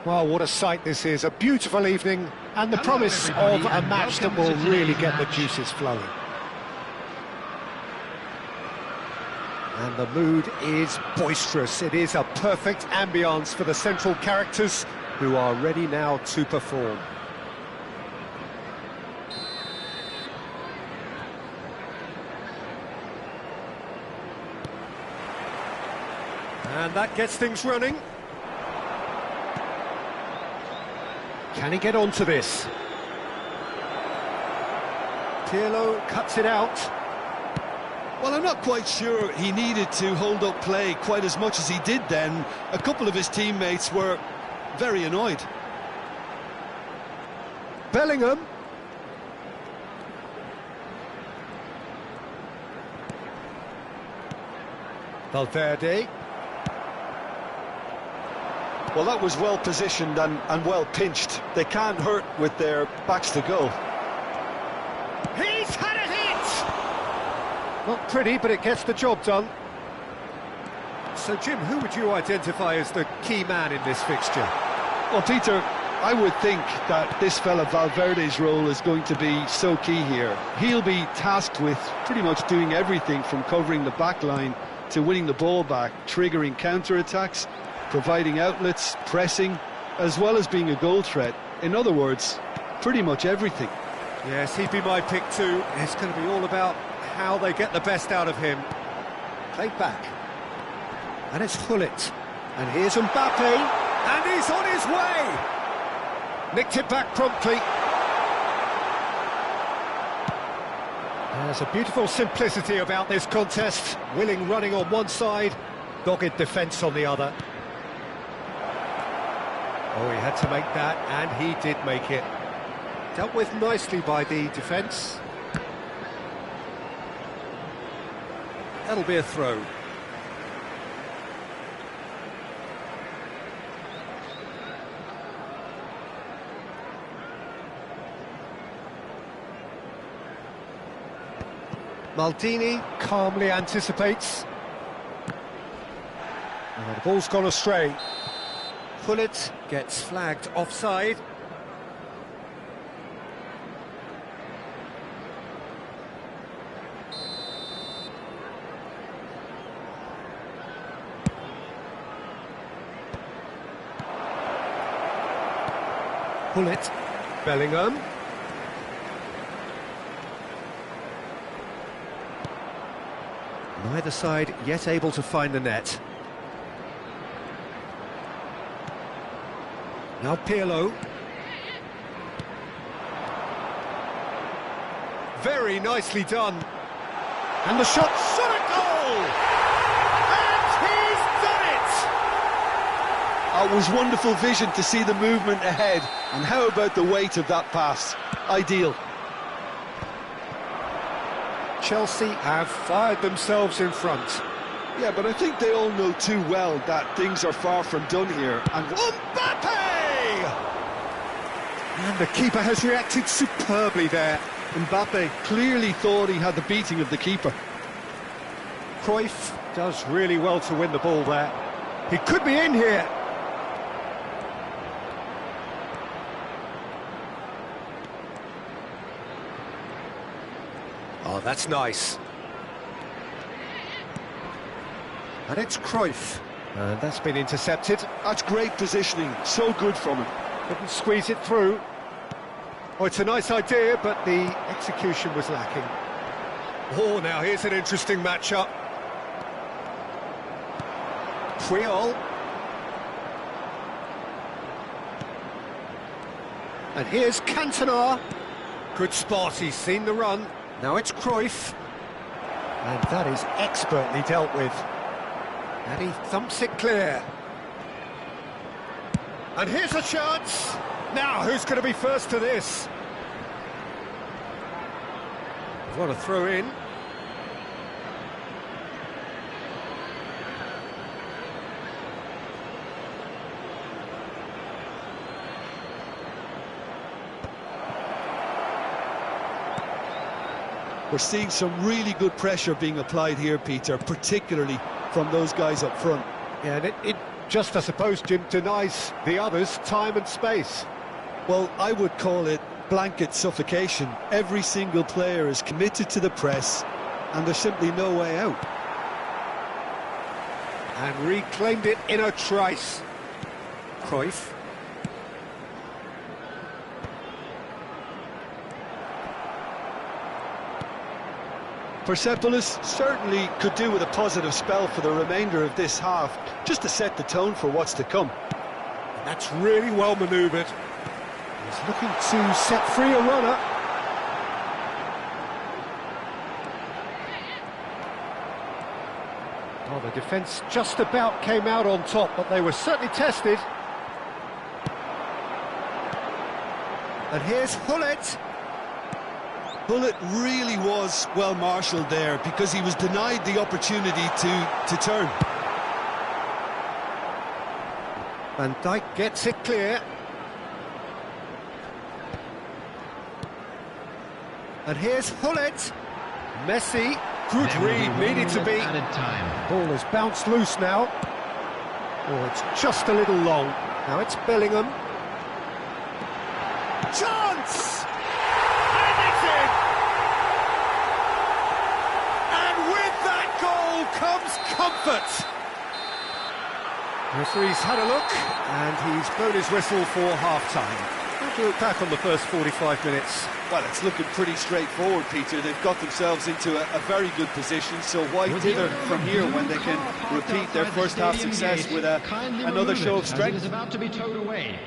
Well, what a sight this is. A beautiful evening and the promise of a match that will really get the juices flowing. And the mood is boisterous. It is a perfect ambience for the central characters who are ready now to perform. And that gets things running. Can he get onto this? Pirlo cuts it out. Well, I'm not quite sure he needed to hold up play quite as much as he did then. A couple of his teammates were very annoyed. Bellingham. Valverde. Well, that was well positioned and well pinched. They can't hurt with their backs to goal. He's had a hit! Not pretty, but it gets the job done. So, Jim, who would you identify as the key man in this fixture? Well, Peter, I would think that this fella Valverde's role is going to be so key here. He'll be tasked with pretty much doing everything from covering the back line to winning the ball back, triggering counter-attacks, providing outlets, pressing, as well as being a goal threat. In other words, pretty much everything. Yes, he'd be my pick too. It's going to be all about how they get the best out of him. Played back. And it's Hullet. And here's Mbappe. And he's on his way! Nicked it back promptly. There's a beautiful simplicity about this contest. Willing running on one side, dogged defence on the other. Oh, he had to make that, and he did make it. Dealt with nicely by the defence. That'll be a throw. Maldini calmly anticipates. Oh, the ball's gone astray. Hullet gets flagged offside. Hullet, Bellingham. Neither side yet able to find the net. Now Pirlo. Very nicely done. And the shot, shot at goal! And he's done it! It was wonderful vision to see the movement ahead. And how about the weight of that pass? Ideal. Chelsea have fired themselves in front. Yeah, but I think they all know too well that things are far from done here. And Mbappe! And the keeper has reacted superbly there. Mbappe clearly thought he had the beating of the keeper. Cruyff does really well to win the ball there. He could be in here. Oh, that's nice. And it's Cruyff. And that's been intercepted. That's great positioning. So good from him. Couldn't squeeze it through. Oh, it's a nice idea, but the execution was lacking. Oh, now here's an interesting matchup. Puyol. And here's Cantona. Good spot, he's seen the run. Now it's Cruyff. And that is expertly dealt with. And he thumps it clear. And here's a chance. Now, who's going to be first to this? What a throw in. We're seeing some really good pressure being applied here, Peter, particularly from those guys up front. Yeah, and it just, I suppose, Jim, denies the others time and space. Well, I would call it blanket suffocation. Every single player is committed to the press, and there's simply no way out. And reclaimed it in a trice. Cruyff. Persepolis certainly could do with a positive spell for the remainder of this half, just to set the tone for what's to come. And that's really well manoeuvred. He's looking to set free a runner. Well, the defence just about came out on top, but they were certainly tested. And here's Hullet. Hullet really was well marshalled there because he was denied the opportunity to turn. Van Dijk gets it clear. And here's Hullet. Messi, good read, needed to be. Ball has bounced loose now. Oh, it's just a little long. Now it's Bellingham. Chance! And it's in! And with that goal comes comfort. The referee's had a look, and he's blown his whistle for half-time. How do you look back on the first 45 minutes? Well, it's looking pretty straightforward, Peter. They've got themselves into a very good position, so why dither from here when they can repeat their first half success with another show of strength? It's about to be towed away.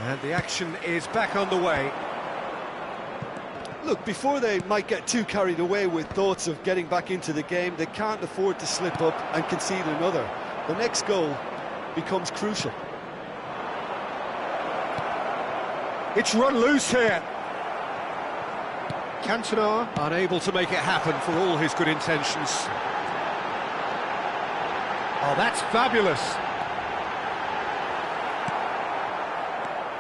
And the action is back on the way. Look, before they might get too carried away with thoughts of getting back into the game, they can't afford to slip up and concede another. The next goal becomes crucial. It's run loose here. Cantona unable to make it happen for all his good intentions. Oh, that's fabulous.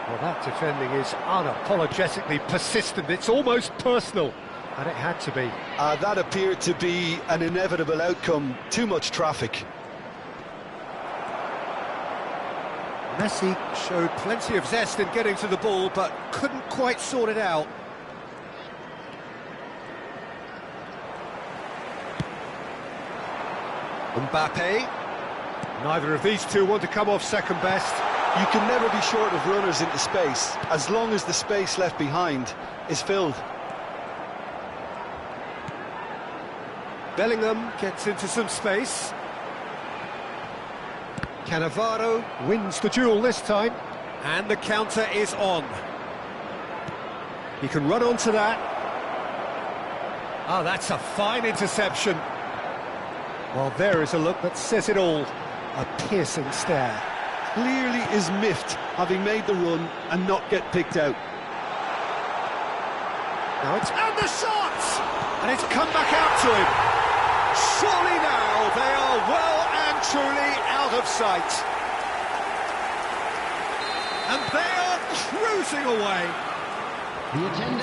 Well, that defending is unapologetically persistent. It's almost personal, and it had to be. That appeared to be an inevitable outcome. Too much traffic. Messi showed plenty of zest in getting to the ball, but couldn't quite sort it out. Mbappe. Neither of these two want to come off second best. You can never be short of runners into space, as long as the space left behind is filled. Bellingham gets into some space. Cannavaro wins the duel this time, and the counter is on. He can run onto that. Oh, that's a fine interception. Well, there is a look that says it all. A piercing stare. Clearly is miffed, having made the run and not get picked out. Now it's and the shot! And it's come back out to him. Surely now they are well and truly out of sight. And they are cruising away.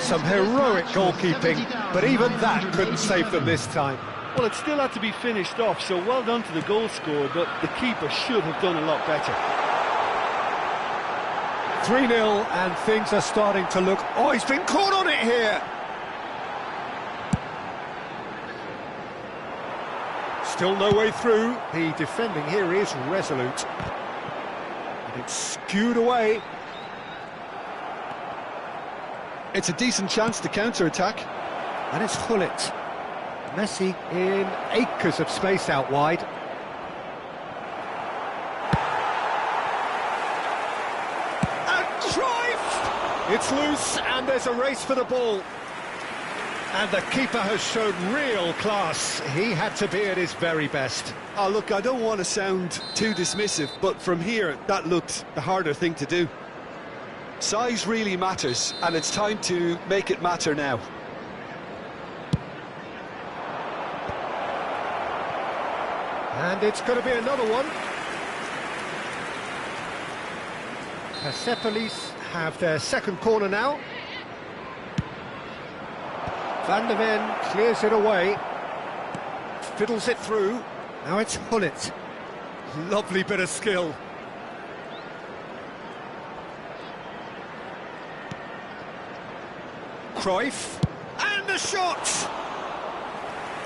Some heroic goalkeeping, but even that couldn't save them this time. Well, it still had to be finished off, so well done to the goal scorer, but the keeper should have done a lot better. 3-0, and things are starting to look... Oh, he's been caught on it here! Still no way through. The defending here is resolute. And it's skewed away. It's a decent chance to counter-attack. And it's Hullet. Messi in acres of space out wide. And Cruyff! It's loose, and there's a race for the ball. And the keeper has shown real class. He had to be at his very best. Oh, look, I don't want to sound too dismissive, but from here, that looked the harder thing to do. Size really matters, and it's time to make it matter now. And it's going to be another one. Persepolis have their second corner now. Van der Ven clears it away. Fiddles it through. Now it's Hullet. Lovely bit of skill. Cruyff. And the shot!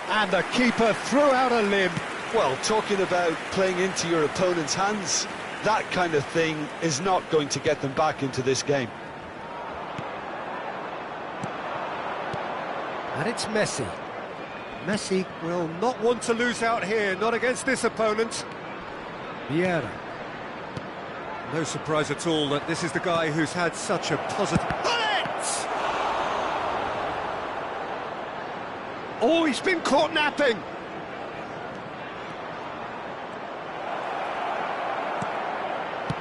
And the keeper threw out a limb. Well, talking about playing into your opponent's hands, that kind of thing is not going to get them back into this game. And it's Messi. Messi will not want to lose out here, not against this opponent. Vieira. No surprise at all that this is the guy who's had such a positive... Bullet! Oh, he's been caught napping.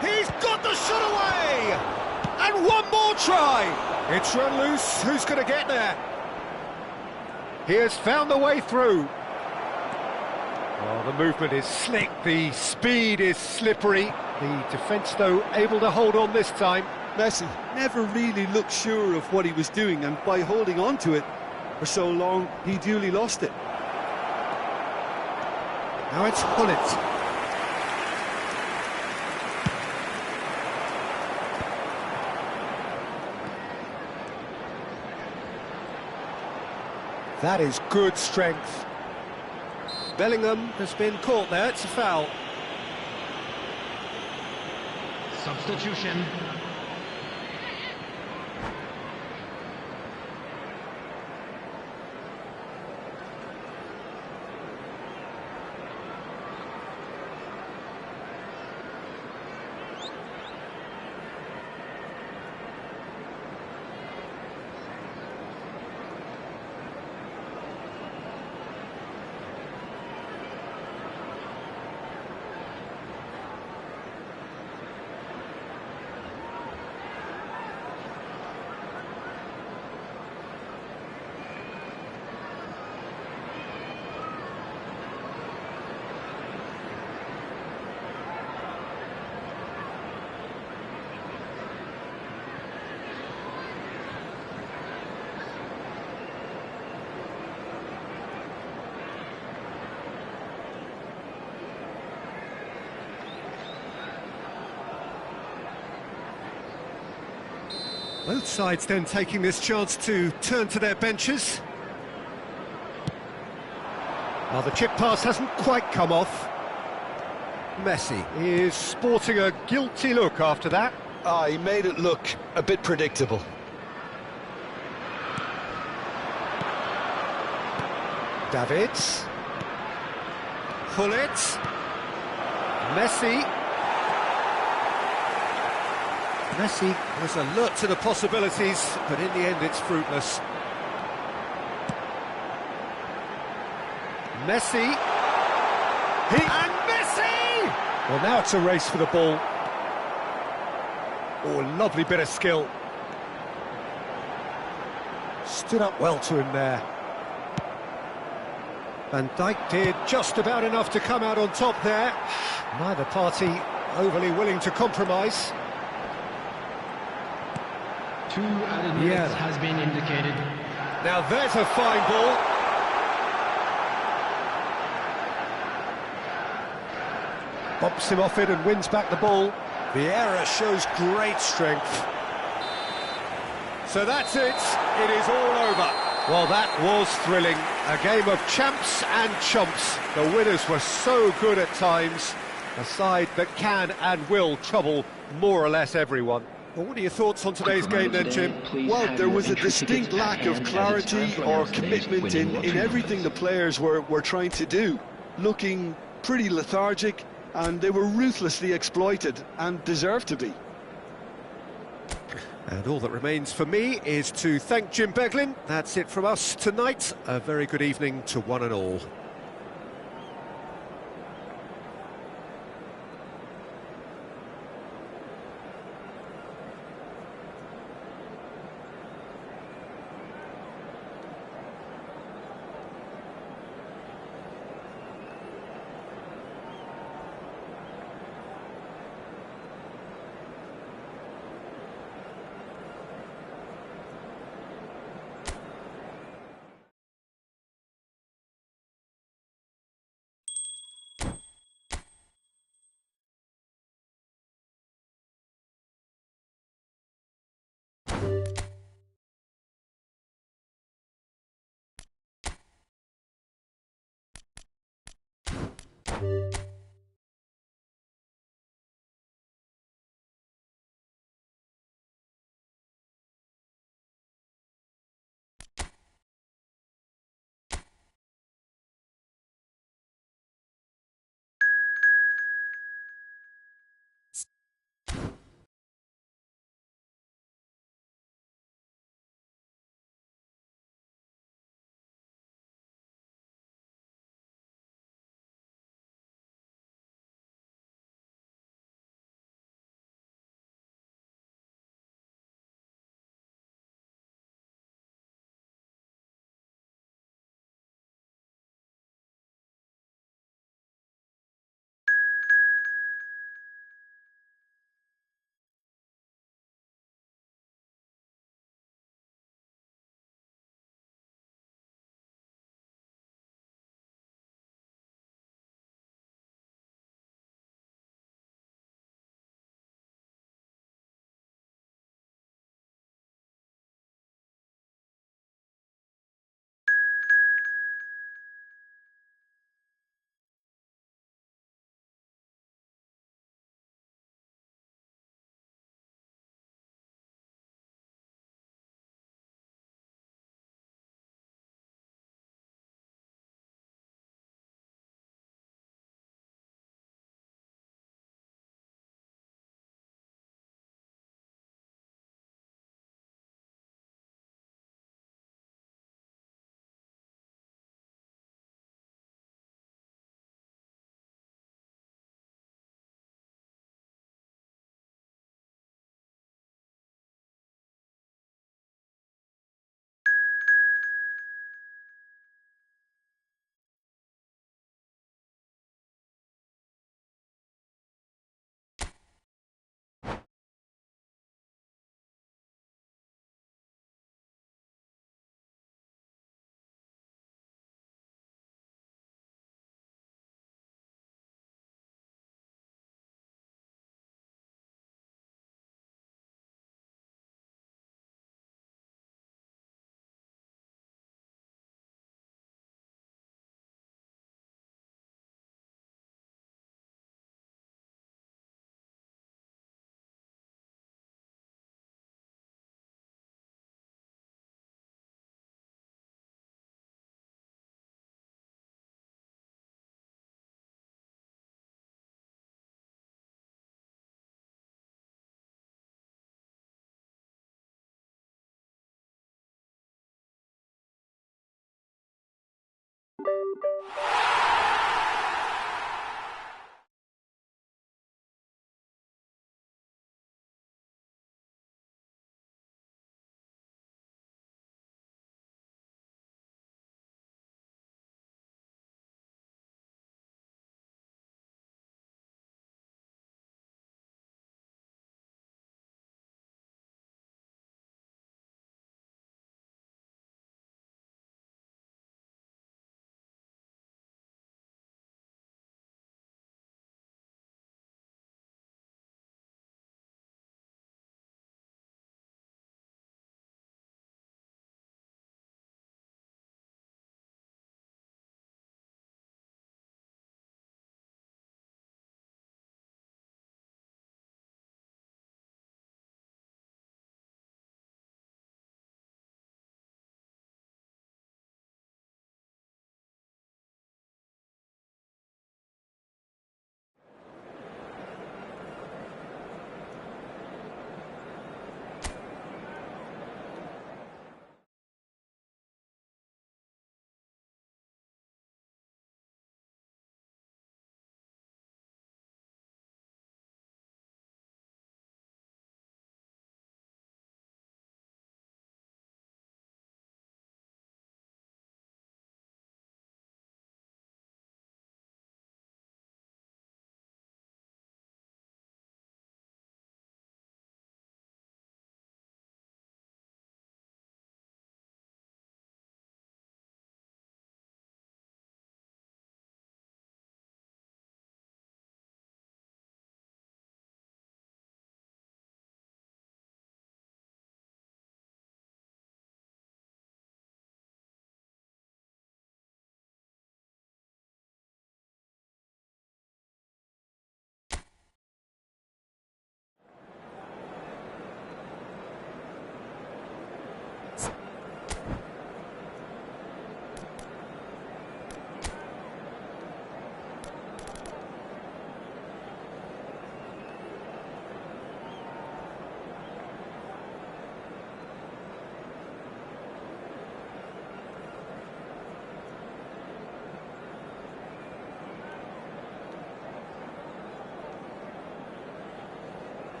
He's got the shot away! And one more try! It's run loose, who's going to get there? He has found the way through. Oh, the movement is slick, the speed is slippery. The defence, though, able to hold on this time. Messi never really looked sure of what he was doing, and by holding on to it for so long, he duly lost it. Now it's Hullet. That is good strength. Bellingham has been caught there, it's a foul. Substitution. Both sides then taking this chance to turn to their benches. Well, the chip pass hasn't quite come off. Messi is sporting a guilty look after that. Ah, he made it look a bit predictable. Davids. Hullet. Messi. Messi was alert to the possibilities, but in the end it's fruitless. Messi. And Messi! Well, now it's a race for the ball. Oh, lovely bit of skill. Stood up well to him there. Van Dijk did just about enough to come out on top there. Neither party overly willing to compromise. 2 added minutes has been indicated. Now there's a fine ball. Bumps him off it and wins back the ball. Vieira shows great strength. So that's it. It is all over. Well, that was thrilling. A game of champs and chumps. The winners were so good at times. A side that can and will trouble more or less everyone. Well, what are your thoughts on today's game then, Jim? Well, there was a distinct lack of clarity or commitment in everything the players were trying to do. Looking pretty lethargic, and they were ruthlessly exploited and deserved to be. And all that remains for me is to thank Jim Beglin. That's it from us tonight. A very good evening to one and all.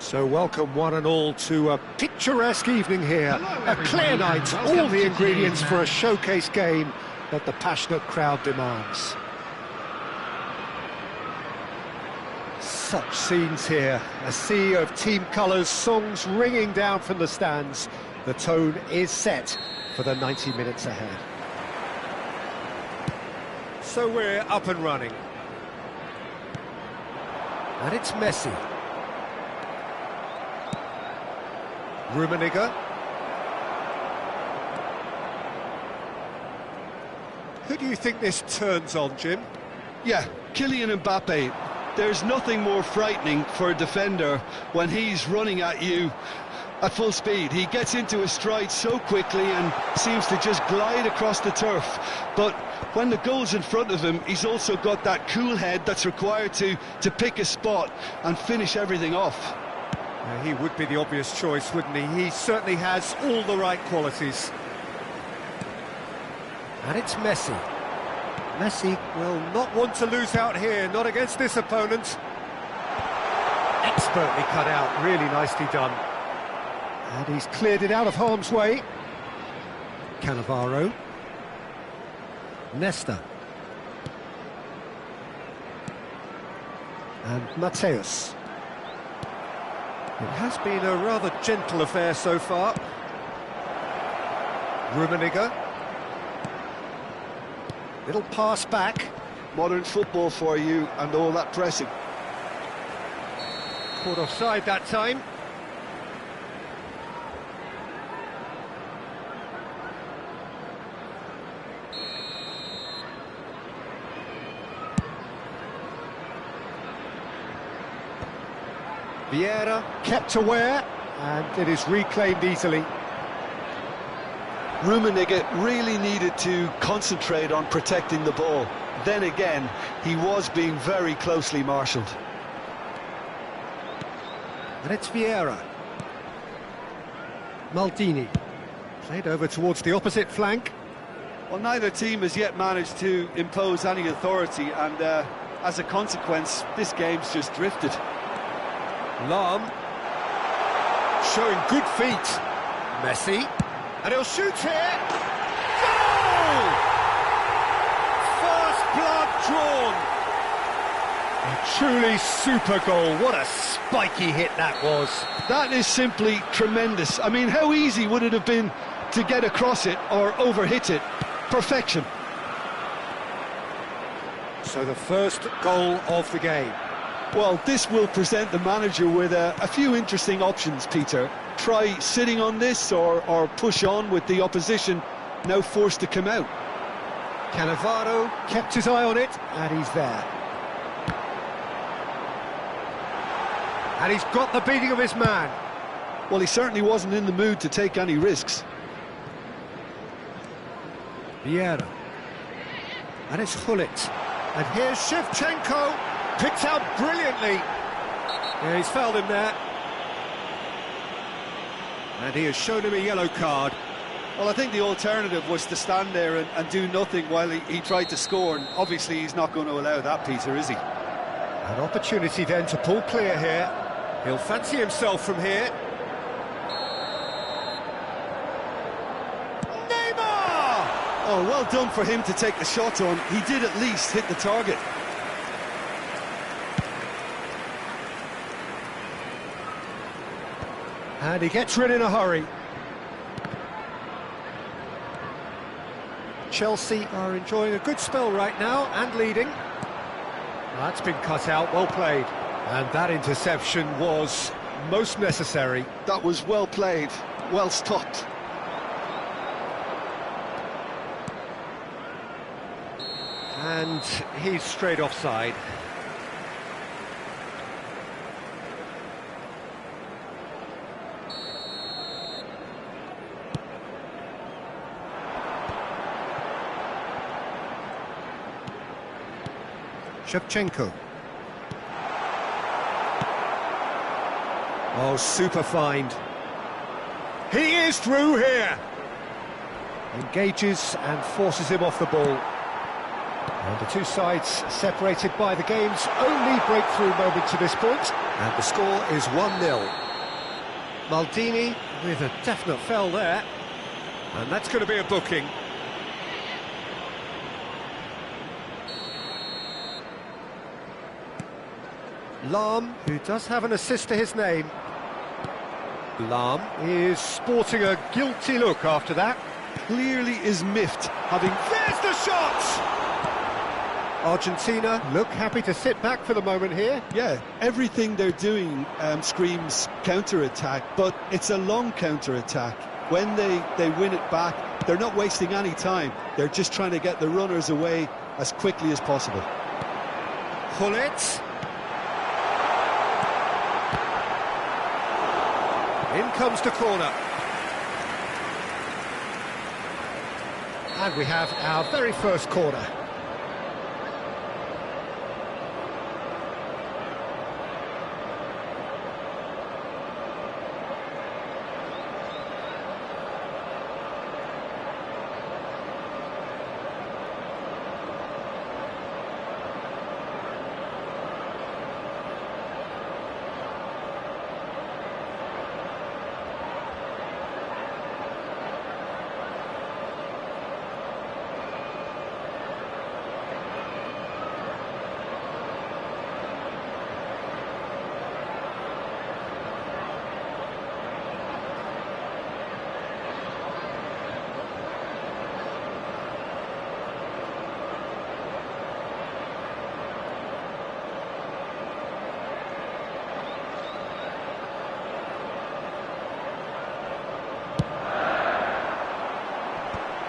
So welcome one and all to a picturesque evening here. Hello, A clear everybody, night, and welcome all the to ingredients today's for a match. showcase game that the passionate crowd demands. Such scenes here, a sea of team colours, songs ringing down from the stands. The tone is set for the 90 minutes ahead. So we're up and running. And it's Messi. Rummenigge. Who do you think this turns on, Jim? Yeah, Kylian Mbappe. There's nothing more frightening for a defender when he's running at you at full speed. He gets into his stride so quickly and seems to just glide across the turf. But when the goal's in front of him, he's also got that cool head that's required to pick a spot and finish everything off. He would be the obvious choice, wouldn't he? He certainly has all the right qualities. And it's Messi. Messi will not want to lose out here, not against this opponent. Expertly cut out, really nicely done. And he's cleared it out of harm's way. Cannavaro. Nesta. And Mateus. It has been a rather gentle affair so far. Rummenigge. Little pass back. Modern football for you and all that pressing. Caught offside that time. Vieira kept aware, and it is reclaimed easily. Rummenigge really needed to concentrate on protecting the ball. Then again, he was being very closely marshalled. And it's Vieira. Maldini. Played over towards the opposite flank. Well, neither team has yet managed to impose any authority, and as a consequence, this game's just drifted. Lahm. Showing good feet. Messi. And he'll shoot here. Goal! First blood drawn. A truly super goal. What a spiky hit that was. That is simply tremendous. I mean, how easy would it have been to get across it or overhit it? Perfection. So the first goal of the game. Well, this will present the manager with a few interesting options, Peter. Try sitting on this or push on with the opposition now forced to come out. Cannavaro kept his eye on it, and he's there. And he's got the beating of his man. Well, he certainly wasn't in the mood to take any risks. Vieira. And it's Hullet. And here's Shevchenko. Picked out brilliantly. Yeah, he's fouled him there. And he has shown him a yellow card. Well, I think the alternative was to stand there and do nothing while he tried to score, and obviously he's not going to allow that, Peter, is he? An opportunity then to pull clear here. He'll fancy himself from here. Neymar! Oh, well done for him to take the shot on. He did at least hit the target. And he gets rid in a hurry. Chelsea are enjoying a good spell right now and leading. That's been cut out, well played. And that interception was most necessary. That was well played, well stopped. And he's straight offside. Shevchenko. Oh, super find. He is through here. Engages and forces him off the ball. And the two sides separated by the game's only breakthrough moment to this point. And the score is 1-0. Maldini with a definite foul there. And that's going to be a booking. Lahm, who does have an assist to his name. Lahm is sporting a guilty look after that. Clearly is miffed, having... There's the shot! Argentina look happy to sit back for the moment here. Yeah, everything they're doing screams counter-attack, but it's a long counter-attack. When they win it back, they're not wasting any time. They're just trying to get the runners away as quickly as possible. Hullet. In comes the corner. And we have our very first corner.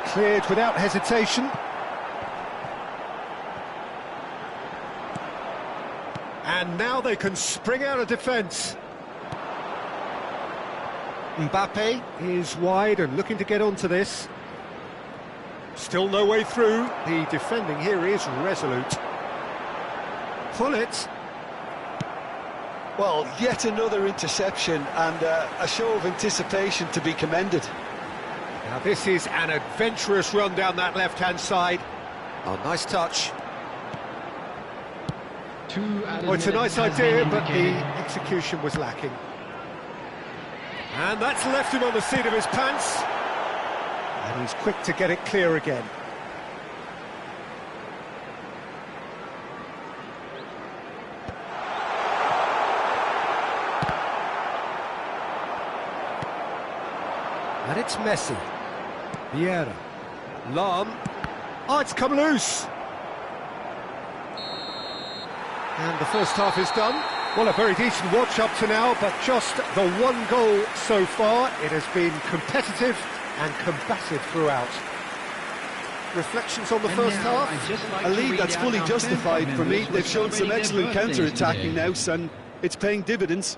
Cleared without hesitation. And now they can spring out of defence. Mbappe is wide and looking to get onto this. Still no way through. The defending here is resolute. Hullet. Well, yet another interception and a show of anticipation to be commended. Now this is an adventurous run down that left-hand side. Oh, nice touch. Oh, it's a nice idea, but the execution was lacking. And that's left him on the seat of his pants. And he's quick to get it clear again. And it's Messi. Vieira. Lahm. Oh, it's come loose. And the first half is done. Well, a very decent watch up to now, but just the one goal so far. It has been competitive and combative throughout. Reflections on the first half? A lead that's fully justified for me. They've shown some excellent counter-attacking now, and it's paying dividends.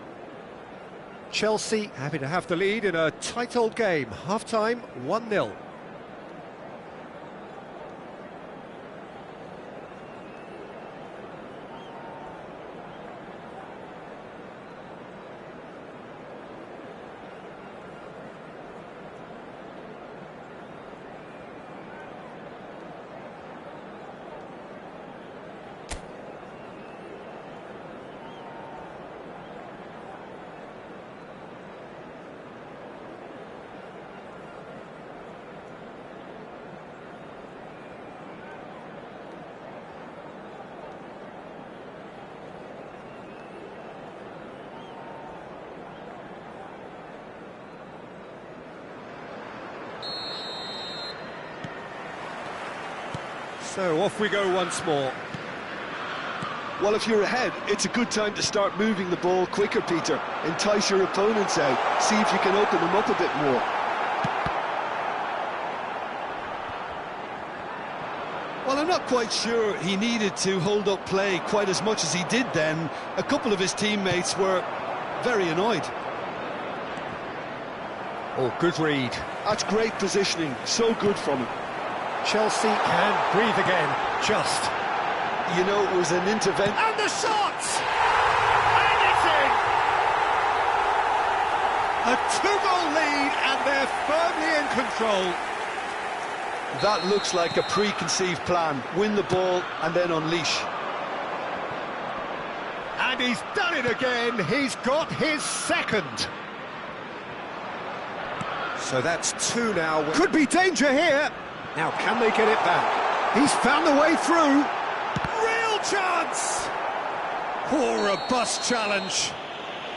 Chelsea happy to have the lead in a tight old game. Half-time, 1-0. So off we go once more. Well, if you're ahead, it's a good time to start moving the ball quicker, Peter. Entice your opponents out. See if you can open them up a bit more. Well, I'm not quite sure he needed to hold up play quite as much as he did then. A couple of his teammates were very annoyed. Oh, good read. That's great positioning. So good from him. Chelsea can breathe again, just. You know, it was an intervention. And the shot! And it's in! A two-goal lead, and they're firmly in control. That looks like a preconceived plan. Win the ball and then unleash. And And he's done it again. He's got his second. So that's two now. Could be danger here. Now, can they get it back? He's found the way through. Real chance! Poor robust challenge.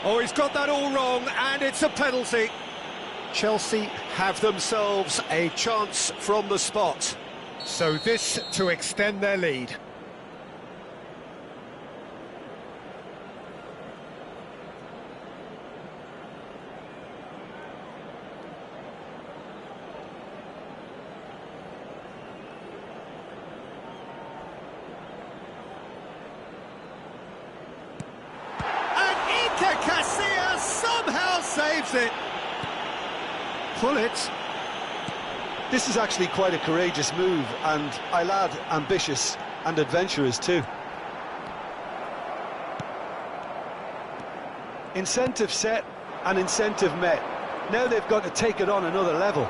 Oh, he's got that all wrong, and it's a penalty. Chelsea have themselves a chance from the spot. So this to extend their lead. Casillas somehow saves it. Pull it. This is actually quite a courageous move, and I'll add ambitious and adventurous too. Incentive set and incentive met. Now they've got to take it on another level.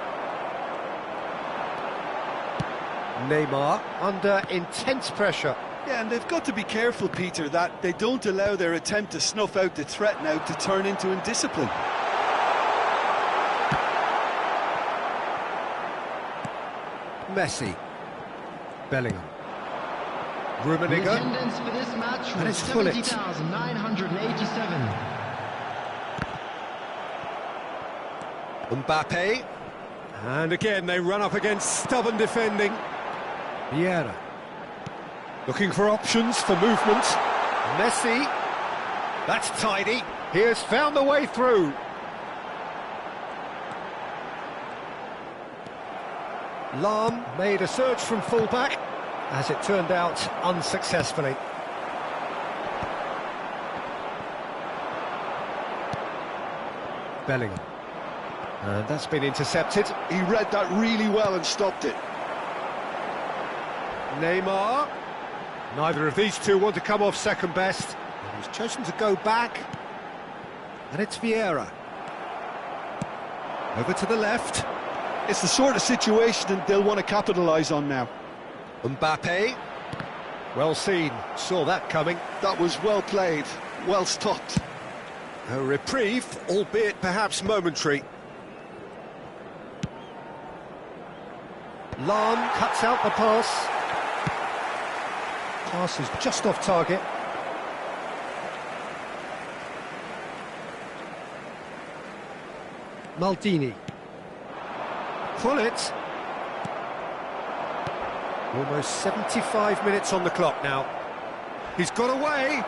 Neymar under intense pressure. Yeah, and they've got to be careful, Peter, that they don't allow their attempt to snuff out the threat now to turn into indiscipline. Messi. Bellingham. The Rummenigge. attendance for this match And was it's Gullit. 70,987. Mbappe. And again, they run up against stubborn defending. Vieira. Looking for options for movement. Messi. That's tidy. He has found the way through. Lahm made a surge from fullback, as it turned out unsuccessfully. Bellingham. And that's been intercepted. He read that really well and stopped it. Neymar. Neither of these two want to come off second best. He's chosen to go back. And it's Vieira. Over to the left. It's the sort of situation that they'll want to capitalise on now. Mbappe. Well seen. Saw that coming. That was well played, well stopped. A reprieve, albeit perhaps momentary. Lahm cuts out the pass. Pass is just off target. Maldini. Pull it. Almost 75 minutes on the clock now. He's got away.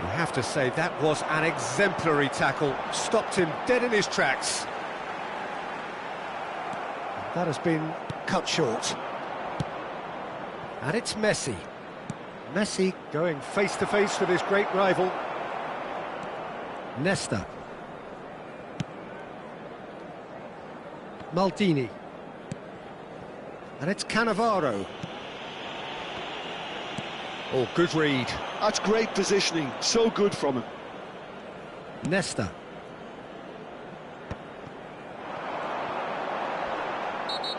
You have to say that was an exemplary tackle. Stopped him dead in his tracks. That has been cut short. And it's Messi. Messi going face-to-face with his great rival. Nesta. Maldini. And it's Cannavaro. Oh, good read. That's great positioning, so good from him. Nesta.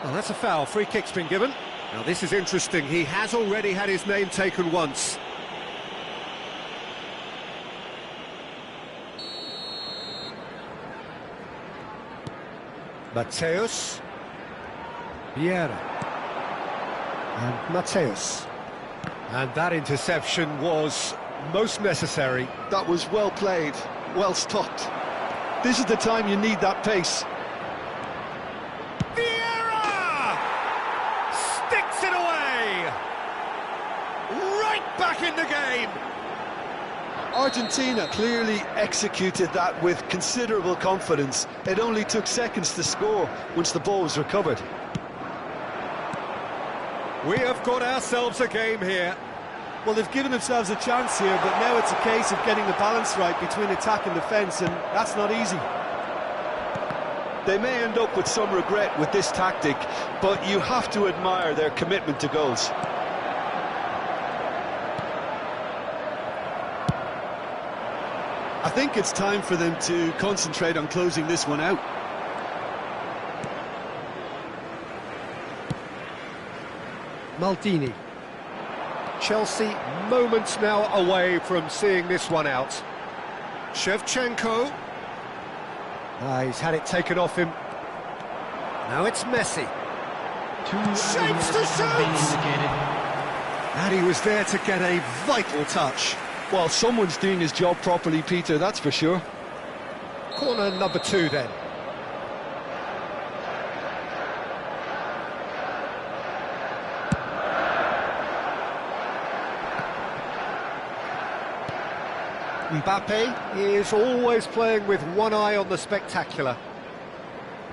Well, that's a foul. Free kick's been given. Now, this is interesting. He has already had his name taken once. Mateus. Vieira. And Mateus. And that interception was most necessary. That was well played, well stopped. This is the time you need that pace. Vieira! Sticks it away! Right back in the game! Argentina clearly executed that with considerable confidence. It only took seconds to score once the ball was recovered. We have got ourselves a game here. Well, they've given themselves a chance here, but now it's a case of getting the balance right between attack and defence, and that's not easy. They may end up with some regret with this tactic, but you have to admire their commitment to goals. I think it's time for them to concentrate on closing this one out. Maldini. Chelsea moments now away from seeing this one out. Shevchenko. He's had it taken off him. Now it's Messi. Shapes to shoot! And he was there to get a vital touch. Well, someone's doing his job properly, Peter, that's for sure. Corner number 2 then. Mbappe is always playing with one eye on the spectacular.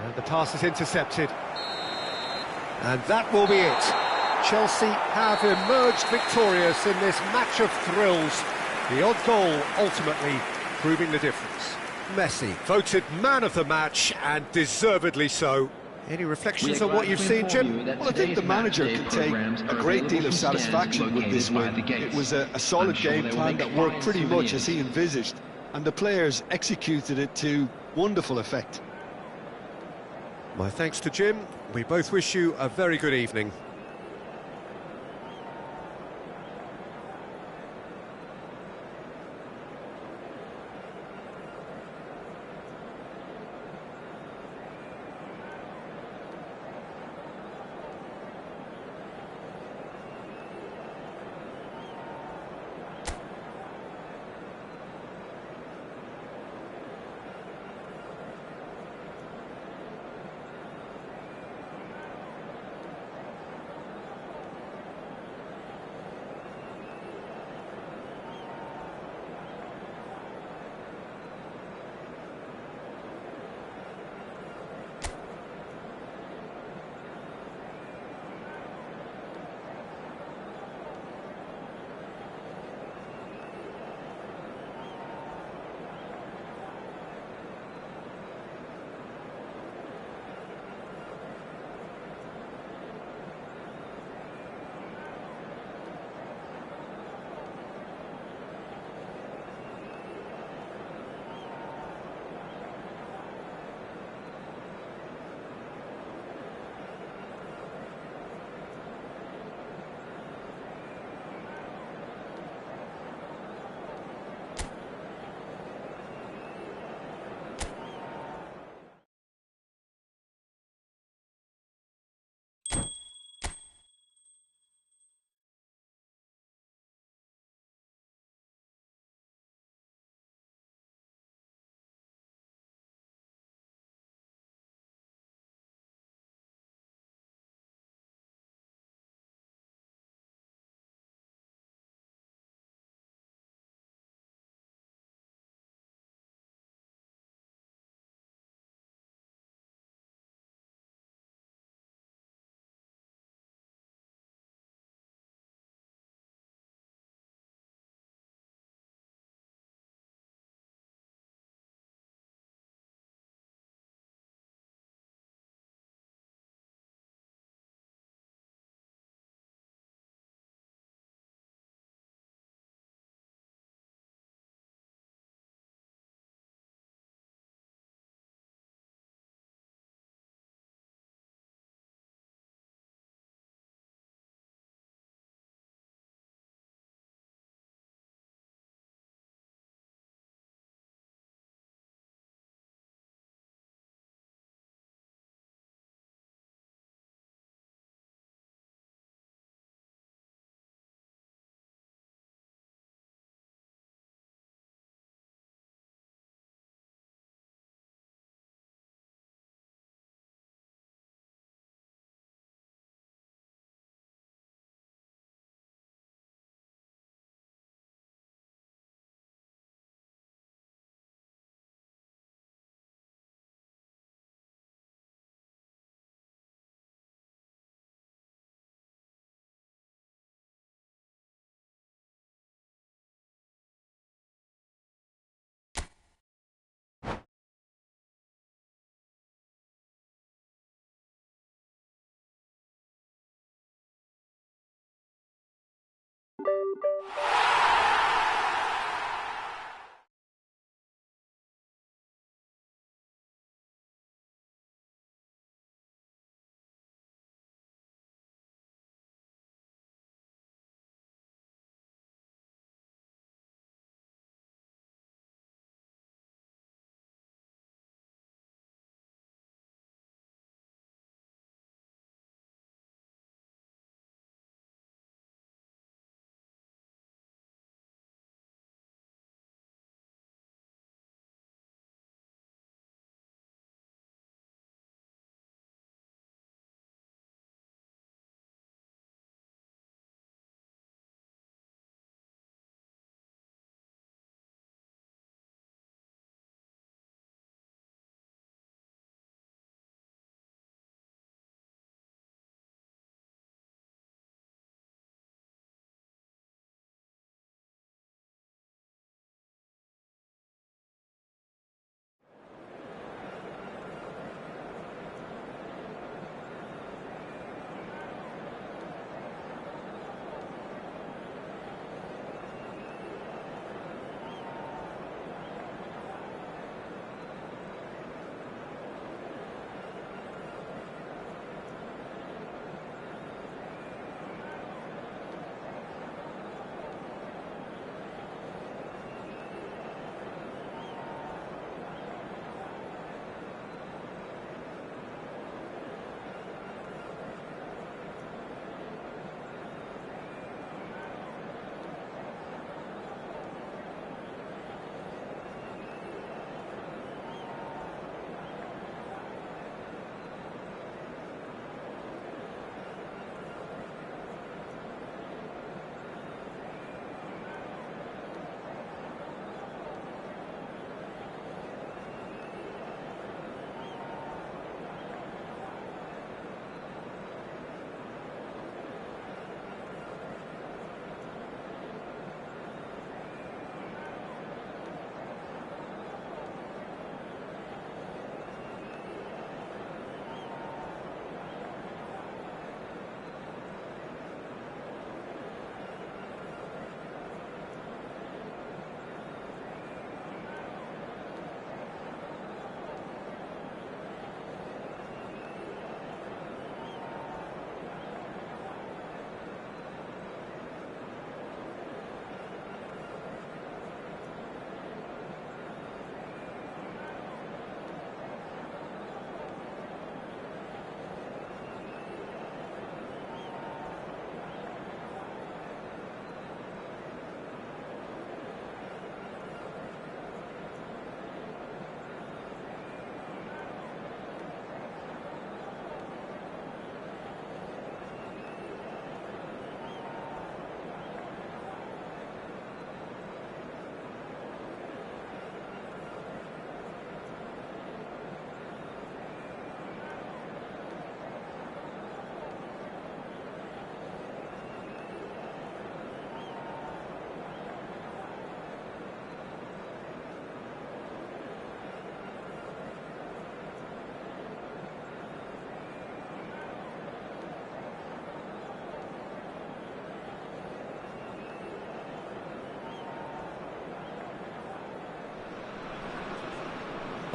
And the pass is intercepted. And that will be it. Chelsea have emerged victorious in this match of thrills. The odd goal ultimately proving the difference. Messi voted man of the match, and deservedly so. Any reflections on what you've seen, Jim? Well, I think the manager can take a great deal of satisfaction with this win. It was a solid game plan that worked pretty much as he envisaged, and the players executed it to wonderful effect. My thanks to Jim. We both wish you a very good evening.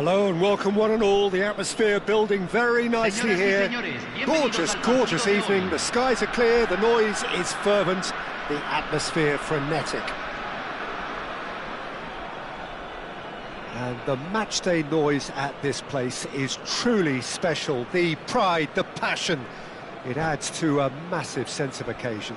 Hello and welcome one and all. The atmosphere building very nicely here. Gorgeous, gorgeous evening. The skies are clear, the noise is fervent, the atmosphere frenetic. And the matchday noise at this place is truly special. The pride, the passion, it adds to a massive sense of occasion.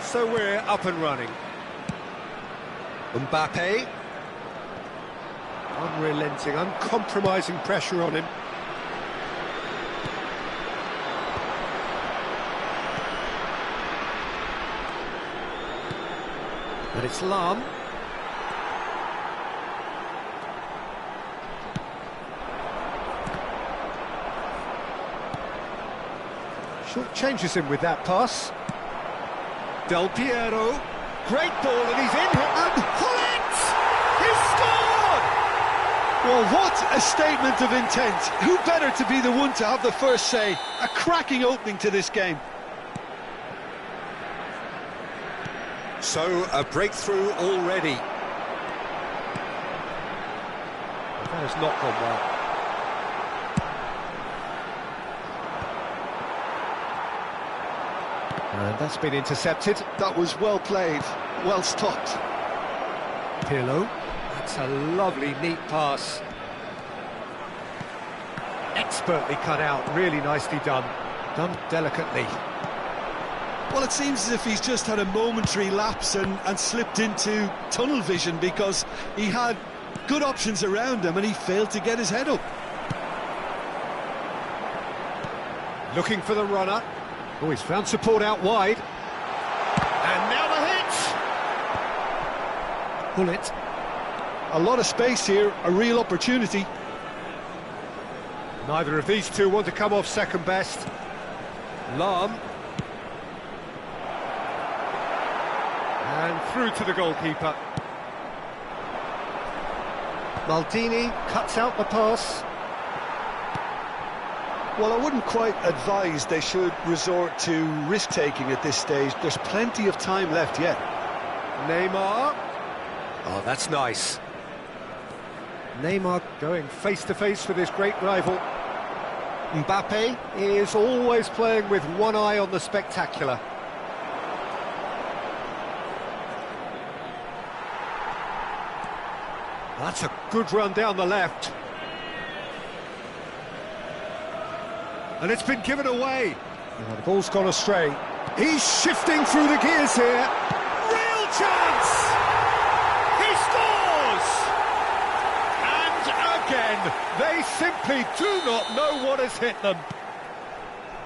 So we're up and running. Mbappe. Unrelenting, uncompromising pressure on him. And it's Lam. Short changes him with that pass. Del Piero, great ball and he's in here, and Hullet! He's scored! Well, what a statement of intent. Who better to be the one to have the first say? A cracking opening to this game. So, a breakthrough already. That has not gone well. And that's been intercepted. That was well played, well stopped. Pirlo, that's a lovely, neat pass. Expertly cut out, really nicely done. Done delicately. Well, it seems as if he's just had a momentary lapse and slipped into tunnel vision, because he had good options around him and he failed to get his head up. Looking for the runner. Oh, he's found support out wide. And now the hit! Hullet. A lot of space here, a real opportunity. Neither of these two want to come off second best. Lam. And through to the goalkeeper. Maldini cuts out the pass. Well, I wouldn't quite advise they should resort to risk-taking at this stage. There's plenty of time left yet. Neymar. Oh, that's nice. Neymar going face-to-face with his great rival. Mbappe is always playing with one eye on the spectacular. That's a good run down the left. And it's been given away. Oh, the ball's gone astray. He's shifting through the gears here. Real chance! He scores! And again, they simply do not know what has hit them.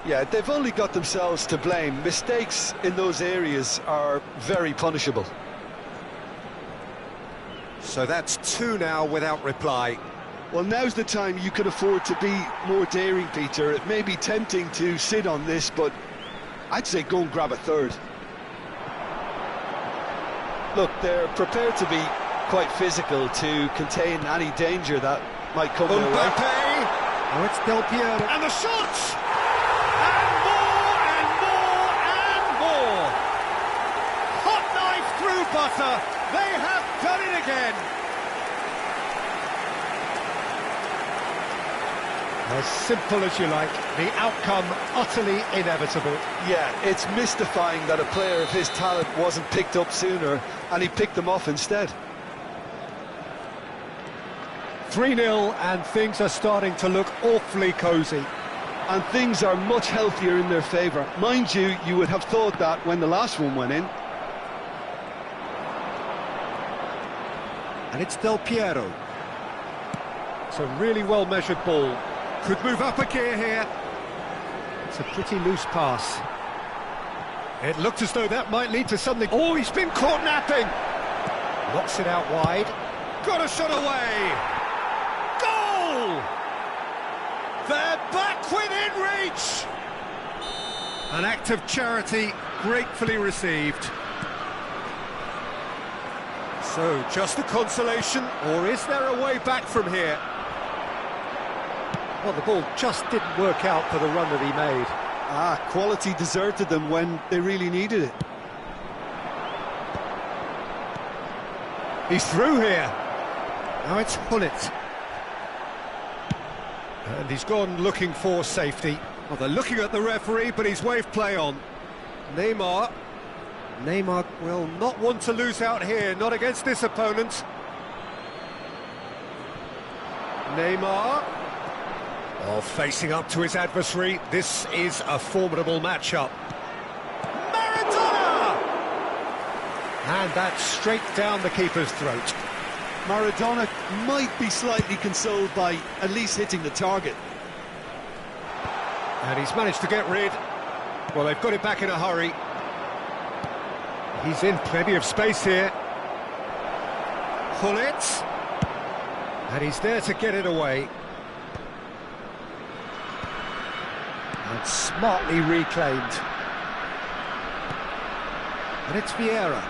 Yeah, they've only got themselves to blame. Mistakes in those areas are very punishable. So that's two now without reply. Well, now's the time you can afford to be more daring, Peter. It may be tempting to sit on this, but I'd say go and grab a third. Look, they're prepared to be quite physical to contain any danger that might come their way. Oh, it's Del Piero. And the shots! And more, and more, and more! Hot knife through butter. They have done it again. As simple as you like, the outcome utterly inevitable. Yeah, it's mystifying that a player of his talent wasn't picked up sooner, and he picked them off instead. 3-0, and things are starting to look awfully cosy. And things are much healthier in their favour. Mind you, you would have thought that when the last one went in. And it's Del Piero. It's a really well-measured ball. Could move up a gear here. It's a pretty loose pass. It looked as though that might lead to something. Oh, he's been caught napping. Knocks it out wide. Got a shot away! Goal! They're back within reach! An act of charity gratefully received. So, just a consolation, or is there a way back from here? Well, the ball just didn't work out for the run that he made. Quality deserted them when they really needed it. He's through here. Now it's Hullet. And he's gone looking for safety. Well, they're looking at the referee, but he's waved play on. Neymar. Neymar will not want to lose out here, not against this opponent. Neymar. Oh, facing up to his adversary. This is a formidable matchup. Maradona! And that's straight down the keeper's throat. Maradona might be slightly consoled by at least hitting the target. And he's managed to get rid. Well, they've got it back in a hurry. He's in plenty of space here. Hullet. And he's there to get it away. And smartly reclaimed. And it's Vieira.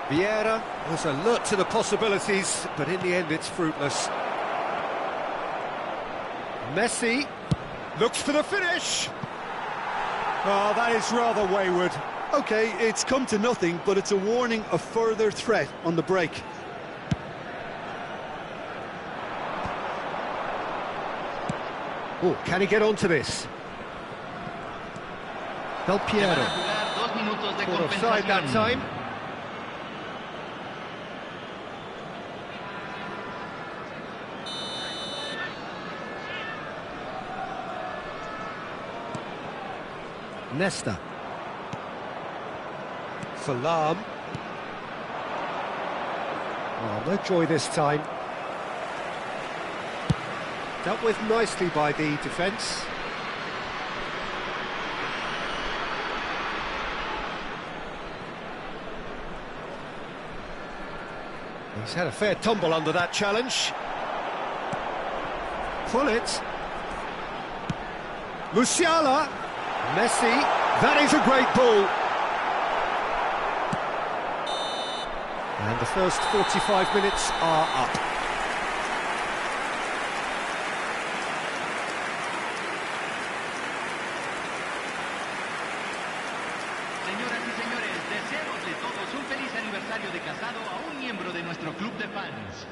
Vieira was alert to the possibilities, but in the end it's fruitless. Messi looks for the finish. Oh, that is rather wayward. Okay, it's come to nothing, but it's a warning of further threat on the break. Oh, can he get onto this? Del Piero. Caught offside that time. Nesta. Salam. Oh, no joy this time. Dealt with nicely by the defence. He's had a fair tumble under that challenge. Hullet. Musiala. Messi. That is a great ball. And the first 45 minutes are up. Señoras y señores, deseémosle todos un feliz aniversario de casado a un miembro de nuestro club de fans.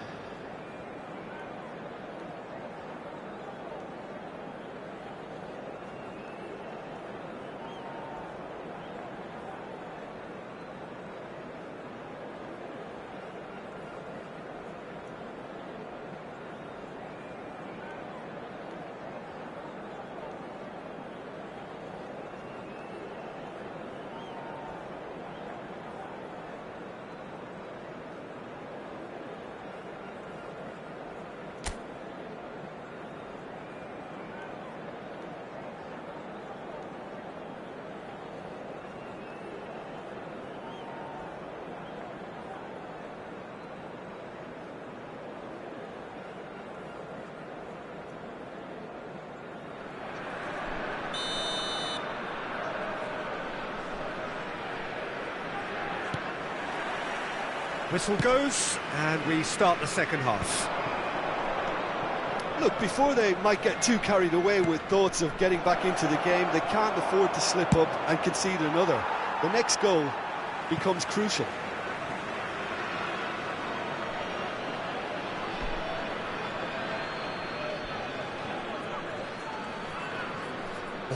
Whistle goes, and we start the second half. Look, before they might get too carried away with thoughts of getting back into the game, they can't afford to slip up and concede another. The next goal becomes crucial.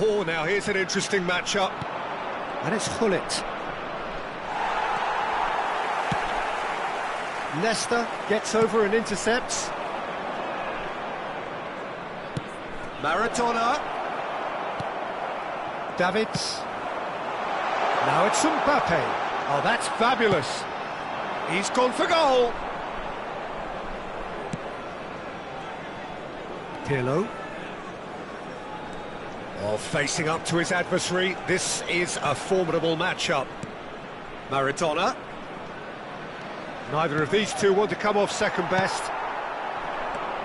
Oh, now here's an interesting matchup. And it's Hullet. Nesta gets over and intercepts. Maradona. Davids. Now it's Mbappe. Oh, that's fabulous. He's gone for goal. Pirlo. Oh, facing up to his adversary. This is a formidable matchup. Maradona. Neither of these two want to come off second best.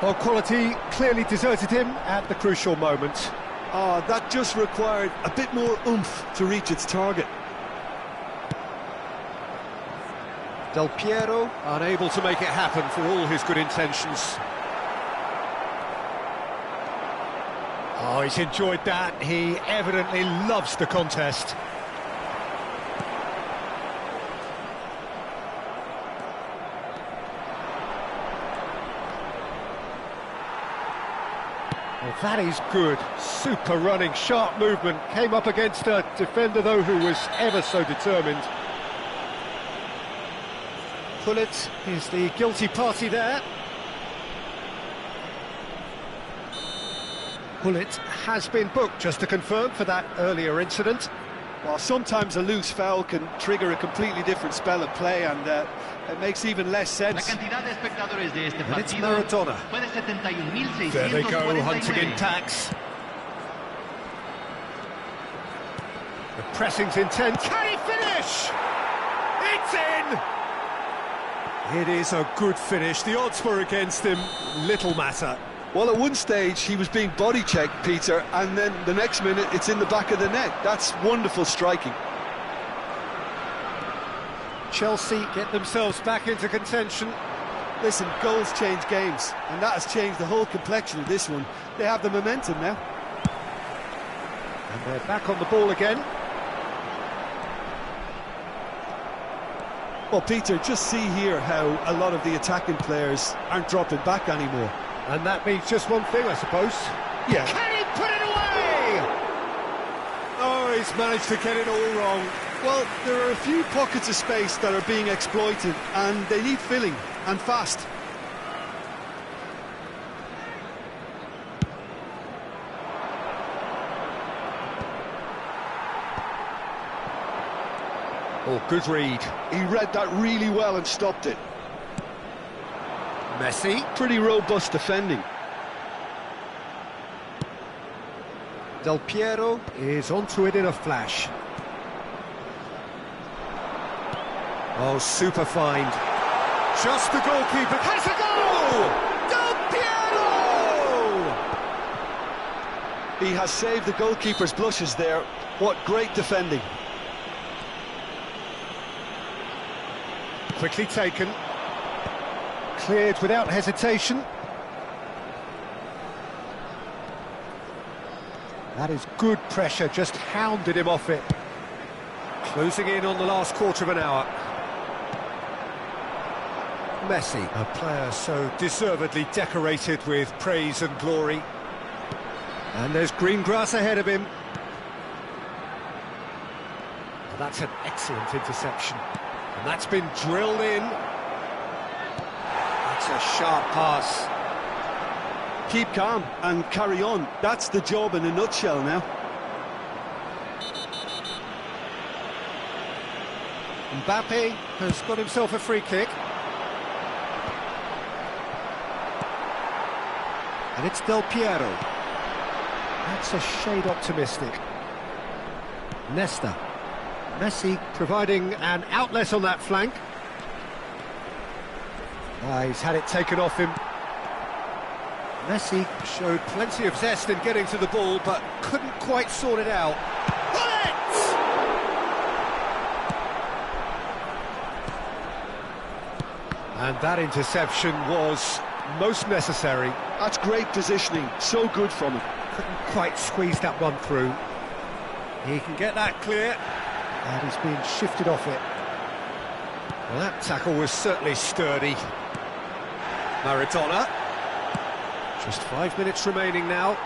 Well, quality clearly deserted him at the crucial moment. Oh, that just required a bit more oomph to reach its target. Del Piero unable to make it happen for all his good intentions. Oh, he's enjoyed that. He evidently loves the contest. Well, that is good. Super running, sharp movement. Came up against a defender, though, who was ever so determined. Pullet is the guilty party there. Pullet has been booked, just to confirm, for that earlier incident. Well, sometimes a loose foul can trigger a completely different spell of play, and it makes even less La sense. cantidad de espectadores de este And it's partido Maradona. fue de 71.649. There they go, hunting in tacks. The pressing's intense. Can he finish? It's in! It is a good finish. The odds were against him. Little matter. Well, at one stage he was being body checked, Peter, and then the next minute it's in the back of the net. That's wonderful striking. Chelsea get themselves back into contention. Listen, goals change games, and that has changed the whole complexion of this one. They have the momentum now. And they're back on the ball again. Well, Peter, just see here how a lot of the attacking players aren't dropping back anymore. And that means just one thing, I suppose. Yeah. Can he put it away? Oh, he's managed to get it all wrong. Well, there are a few pockets of space that are being exploited, and they need filling, and fast. Oh, good read. He read that really well and stopped it. Messi. Pretty robust defending. Del Piero is onto it in a flash. Oh, super find. Just the goalkeeper. Has a goal! Del Piero! He has saved the goalkeeper's blushes there. What great defending. Quickly taken. Cleared without hesitation. That is good pressure, just hounded him off it. Closing in on the last quarter of an hour. Messi, a player so deservedly decorated with praise and glory. And there's green grass ahead of him. Well, that's an excellent interception. And that's been drilled in. That's a sharp pass. Keep calm and carry on. That's the job in a nutshell now. Mbappe has got himself a free kick. And it's Del Piero. That's a shade optimistic. Nesta. Messi providing an outlet on that flank. He's had it taken off him. Messi showed plenty of zest in getting to the ball, but couldn't quite sort it out. Bullet! And that interception was most necessary. That's great positioning, so good from him. Couldn't quite squeeze that one through. He can get that clear, and he's being shifted off it. Well, that tackle was certainly sturdy. Maradona. Just 5 minutes remaining now.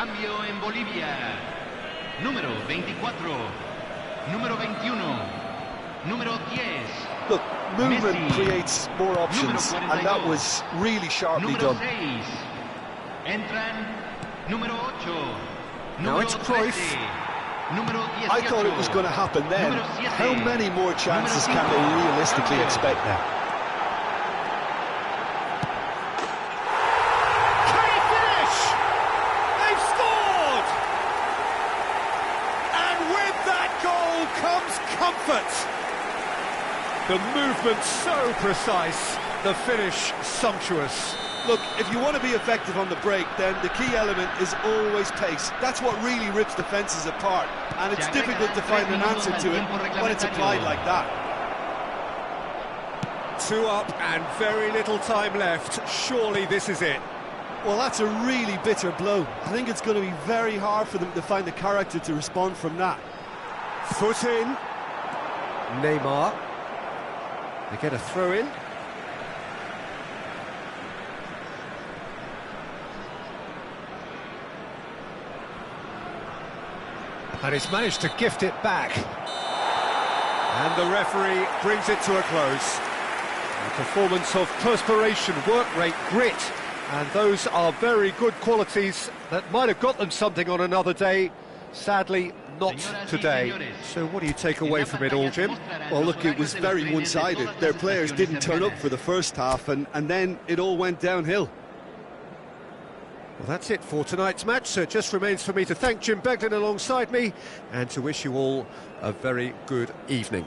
cambio en Bolivia. Número 24, número 21, número 10. Look, movement Messi. creates more options, Número and that 42. was really sharply Número done. 6. Entran número 8. Now Número it's Cruyff. 13. Número 18. I thought it was going to happen then. Número 7. How many more chances Número can they 5. realistically Cambio. expect now? Can he finish? They've scored! And with that goal comes comfort. The movement so precise, the finish sumptuous. Look, if you want to be effective on the break, then the key element is always pace. That's what really rips defences apart, and it's difficult to find an answer to it when it's applied like that. 2 up and very little time left. Surely this is it. Well, that's a really bitter blow. I think it's going to be very hard for them to find the character to respond from that. Foot in. Neymar. They get a throw in. And he's managed to gift it back. And the referee brings it to a close. A performance of perspiration, work rate, grit. And those are very good qualities that might have got them something on another day. Sadly, not today. So what do you take away from it all, Jim? Well, look, it was very one-sided. Their players didn't turn up for the first half, and then it all went downhill. Well, that's it for tonight's match, so it just remains for me to thank Jim Beglin alongside me and to wish you all a very good evening.